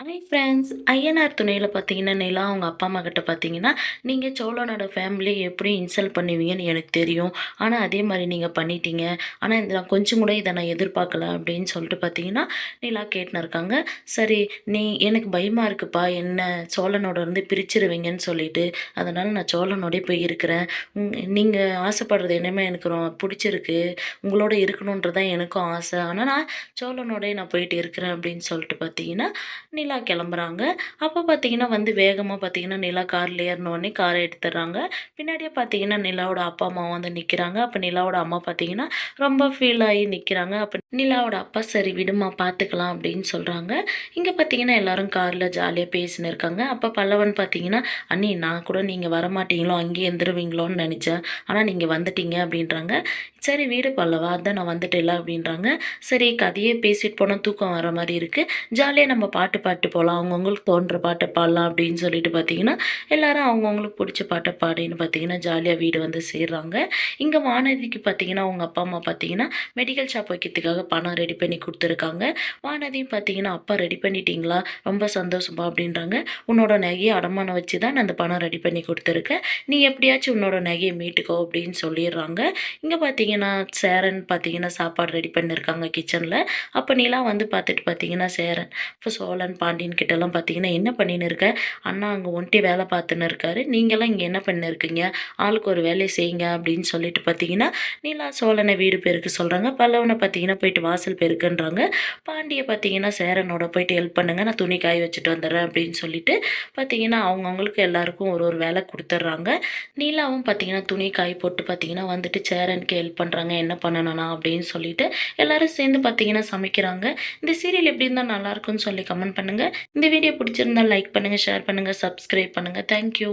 Hi friends. Ayyanar துணையில பார்த்தீங்கன்னா, நிலா அவங்க அப்பா, அம்மா கிட்ட பார்த்தீங்கன்னா, "நீங்க சோழனோட ஃபேமிலிய எப்படி இன்சல்ட் பண்ணுவீங்கன்னு எனக்கு தெரியும். ஆனா, அதே மாரி நீங்க பண்ணிட்டீங்க. ஆனா, இத நான் கொஞ்சம் கூட இத நான் எதிர்பார்க்கல." அப்படின்னு சொல்லிட்டு பார்த்தீங்கன்னா, நிலா கேட்டுன்னு இருக்காங்க. "சரி, நீ எனக்கு பயமா இருக்குப்பா. என்ன சோழனோட இருந்து பிரிச்சுருவீங்கன்னு சொல்லிட்டு. அதனால நான் சோழனோடயே போய் இருக்கிறேன். நீங்க ஆசைப்படுறது என்னமே எனக்கு புடிச்சிருக்கு. உங்களோட இருக்கணுன்றது தான் எனக்கும் ஆசை. ஆனா, நான் சோழனோடயே நான் போயிட்டு இருக்கிறேன்." அப்படின்னு சொல்லிட்டு பார்த்தீங்கன்னா, நிலா கிளம்புறாங்க. அப்போ பார்த்தீங்கன்னா வந்து வேகமா பார்த்தீங்கன்னா, நிலா கார்ல ஏறுனோனே கார எடுத்துடுறாங்க. பின்னாடியே பார்த்தீங்கன்னா, நிலாவோட அப்பா, அம்மாவும் வந்து நிக்கிறாங்க. அப்ப நிலாவோட அம்மா பார்த்தீங்கன்னா, ரொம்ப ஃபீல் ஆயி நிக்கிறாங்க. அப்ப நிலாவோட அப்பா, "சரி விடும்மா பார்த்துக்கலாம்" அப்படின்னு சொல்றாங்க. இங்க பார்த்தீங்கன்னா, எல்லாரும் கார்ல ஜாலியா பேசின்னு இருக்காங்க. அப்ப பல்லவன் பார்த்தீங்கன்னா, "அண்ணி நான் கூட நீங்க வரமாட்டீங்களோ, அங்கேயே இருந்துருவீங்களோன்னு நெனச்சேன். ஆனா நீங்க வந்துட்டீங்க" அப்படின்றாங்க. "சரி விடு பல்லவா, அதான் நான் வந்துட்டேன்ல" அப்படின்றாங்க. சரி கதையே பேசிட்டு போனா தூக்கம் வர மாரி இருக்கு. ஜாலியா நம்ம பாட்டு பாடிட்டு போலாம். அவங்கவங்களுக்கு தோன்ற பாட்ட பாடலாம் அப்படின்னு சொல்லிட்டு பார்த்தீங்கன்னா, எல்லாரும் அவங்கவங்களுக்கு புடிச்ச பாட்ட பாடின்னு பார்த்தீங்கன்னா, ஜாலியா வீடு வந்து சேர்றாங்க. இங்க வானதிக்கு பார்த்தீங்கன்னா, அவங்க அப்பா, அம்மா பார்த்தீங்கன்னா, மெடிக்கல் ஷாப் வைக்கிறதுக்காக பணம் ரெடி பண்ணி குடுத்துருக்காங்க. வானதியும் பார்த்தீங்கன்னா, "அப்பா ரெடி பண்ணிட்டீங்களா? ரொம்ப சந்தோஷம்ப்பா" அப்படின்றாங்க. "உன்னோட நகைய அடமானம் வச்சு தான் நான் அந்த பணம் ரெடி பண்ணி குடுத்துருக்கேன். நீ எப்படியாச்சும் உன்னோட நகைய மீட்டுக்கோ" அப்படின்னு சொல்லிர்றாங்க. இங்க பார்த்தீங்கன்னா, சேரன் பார்த்தீங்கன்னா, சாப்பாடு ரெடி பண்ணியிருக்காங்க கிச்சன்ல. அப்ப நிலா வந்து பார்த்துட்டு பார்த்தீங்கன்னா, சேரன் இப்போ சோழன், பாண்டியன் கிட்டலாம் பார்த்தீங்கன்னா, "என்ன பண்ணின்னு இருக்க? அண்ணா அங்க ஒண்டி வேலை பார்த்துன்னு இருக்காரு. நீங்கலாம் இங்க என்ன பண்ணி இருக்கீங்க? ஆளுக்கு ஒரு வேலைய செய்யுங்க." அப்படின்னு சொல்லிட்டு பார்த்தீங்கன்னா, நிலா சோழன வீடு பெருக்க சொல்றாங்க. பல்லவன பார்த்தீங்கன்னா, போயிட்டு வாசல் பெருக்குன்றாங்க. பாண்டிய பார்த்தீங்கன்னா, சேரனோட போயிட்டு ஹெல்ப் பண்ணுங்க. நான் துணி காய வச்சுட்டு வந்துடுறேன் அப்படின்னு சொல்லிட்டு பார்த்தீங்கன்னா, அவங்கவங்களுக்கு எல்லாருக்கும் ஒரு ஒரு வேலை குடுத்துடுறாங்க. நீலாவும் பார்த்தீங்கன்னா, துணி காய போட்டு பார்த்தீங்கன்னா, வந்துட்டு சேரனுக்கு ஹெல்ப் பண்றாங்க. "என்ன பண்ணணும்ண்ணா?" அப்படின்னு சொல்லிட்டு எல்லாரும் சேர்ந்து பார்த்தீங்கன்னா, சமைக்கிறாங்க. இந்த சீரியல் எப்படி இருந்தா நல்லாயிருக்கும்னு சொல்லி கமெண்ட் பண்ணுங்க. இந்த வீடியோ பிடிச்சிருந்தா லைக் பண்ணுங்க, ஷேர் பண்ணுங்க, சப்ஸ்கிரைப் பண்ணுங்க. Thank you.